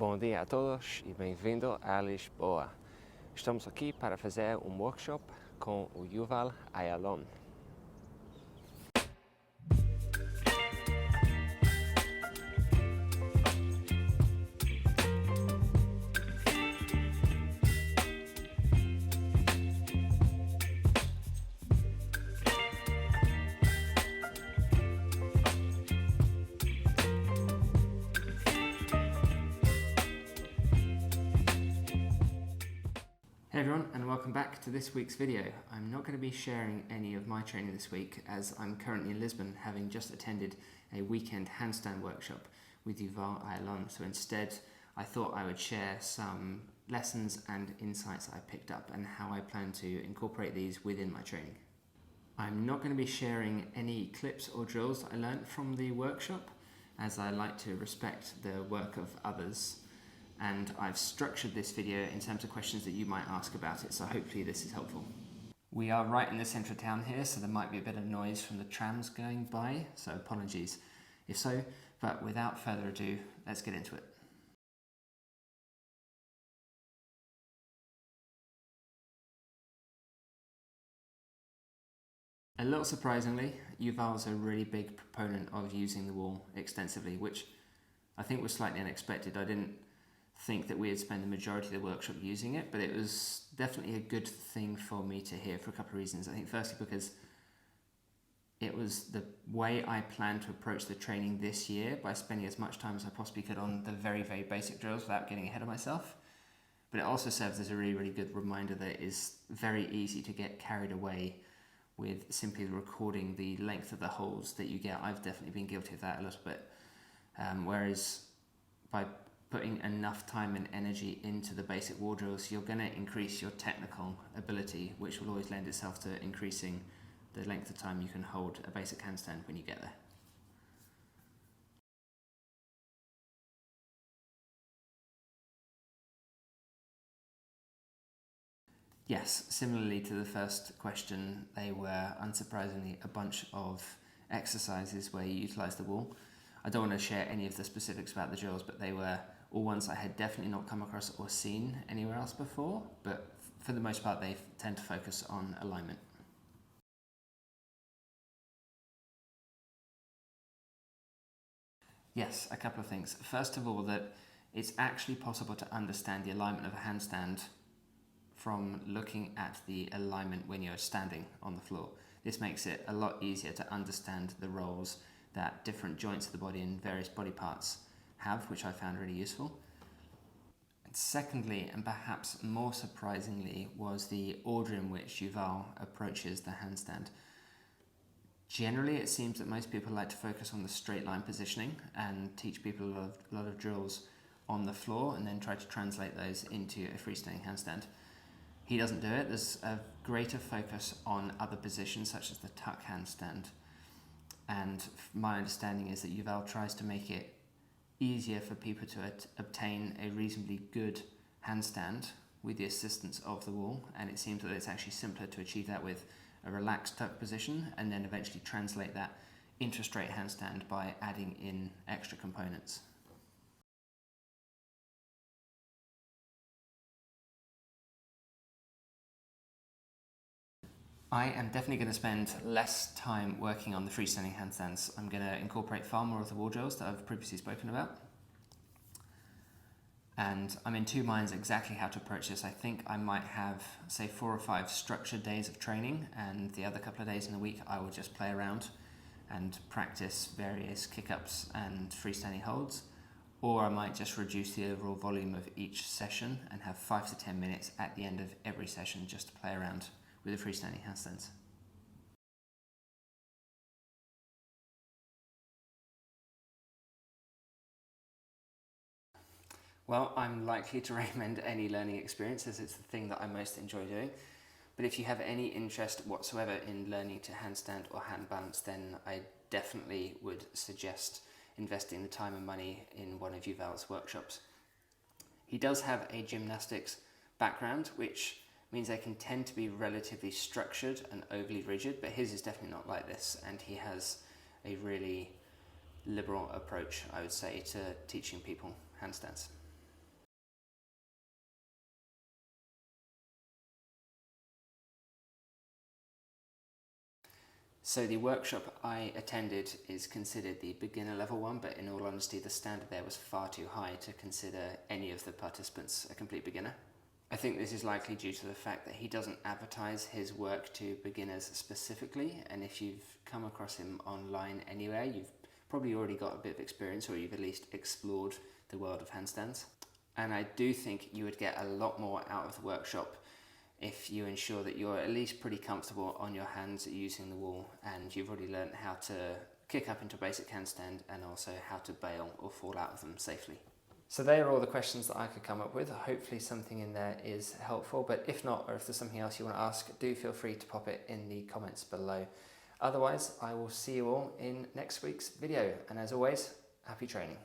Bom dia a todos e bem-vindo a Lisboa. Estamos aqui para fazer um workshop com o Yuval Ayalon. Hey everyone, and welcome back to this week's video. I'm not going to be sharing any of my training this week as I'm currently in Lisbon, having just attended a weekend handstand workshop with Yuval Ayalon. So instead I thought I would share some lessons and insights I picked up and how I plan to incorporate these within my training. I'm not going to be sharing any clips or drills I learned from the workshop, as I like to respect the work of others. And I've structured this video in terms of questions that you might ask about it, so hopefully this is helpful. We are right in the centre of town here, so there might be a bit of noise from the trams going by, so apologies if so, but without further ado, let's get into it. A little surprisingly, Yuval's a really big proponent of using the wall extensively, which I think was slightly unexpected. I didn't think that we'd spend the majority of the workshop using it, but it was definitely a good thing for me to hear for a couple of reasons. I think firstly because it was the way I planned to approach the training this year, by spending as much time as I possibly could on the very, very basic drills without getting ahead of myself. But it also serves as a really, really good reminder that it is very easy to get carried away with simply recording the length of the holds that you get. I've definitely been guilty of that a little bit. Whereas by putting enough time and energy into the basic wall drills, you're going to increase your technical ability, which will always lend itself to increasing the length of time you can hold a basic handstand when you get there. Yes, similarly to the first question, they were unsurprisingly a bunch of exercises where you utilise the wall. I don't want to share any of the specifics about the drills, but they were all ones I had definitely not come across or seen anywhere else before, but for the most part they tend to focus on alignment. Yes, a couple of things. First of all, that it's actually possible to understand the alignment of a handstand from looking at the alignment when you're standing on the floor. This makes it a lot easier to understand the roles that different joints of the body and various body parts have, which I found really useful. And secondly, and perhaps more surprisingly, was the order in which Yuval approaches the handstand. Generally, it seems that most people like to focus on the straight line positioning and teach people a lot of drills on the floor and then try to translate those into a freestanding handstand. He doesn't do it. There's a greater focus on other positions such as the tuck handstand. And my understanding is that Yuval tries to make it easier for people to obtain a reasonably good handstand with the assistance of the wall, and it seems that it's actually simpler to achieve that with a relaxed tuck position and then eventually translate that into a straight handstand by adding in extra components. I am definitely going to spend less time working on the freestanding handstands. I'm going to incorporate far more of the wall drills that I've previously spoken about. And I'm in two minds exactly how to approach this. I think I might have, say, 4 or 5 structured days of training, and the other couple of days in the week I will just play around and practice various kick-ups and freestanding holds. Or I might just reduce the overall volume of each session and have 5 to 10 minutes at the end of every session just to play around with the freestanding handstands. Well, I'm likely to recommend any learning experience as it's the thing that I most enjoy doing. But if you have any interest whatsoever in learning to handstand or hand balance, then I definitely would suggest investing the time and money in one of Yuval's workshops. He does have a gymnastics background, which means they can tend to be relatively structured and overly rigid, but his is definitely not like this, and he has a really liberal approach, I would say, to teaching people handstands. So the workshop I attended is considered the beginner level one, but in all honesty the standard there was far too high to consider any of the participants a complete beginner. I think this is likely due to the fact that he doesn't advertise his work to beginners specifically, and if you've come across him online anywhere, you've probably already got a bit of experience, or you've at least explored the world of handstands. And I do think you would get a lot more out of the workshop if you ensure that you're at least pretty comfortable on your hands using the wall, and you've already learned how to kick up into a basic handstand and also how to bail or fall out of them safely. So they are all the questions that I could come up with. Hopefully something in there is helpful, but if not, or if there's something else you want to ask, do feel free to pop it in the comments below. Otherwise, I will see you all in next week's video, and as always, happy training.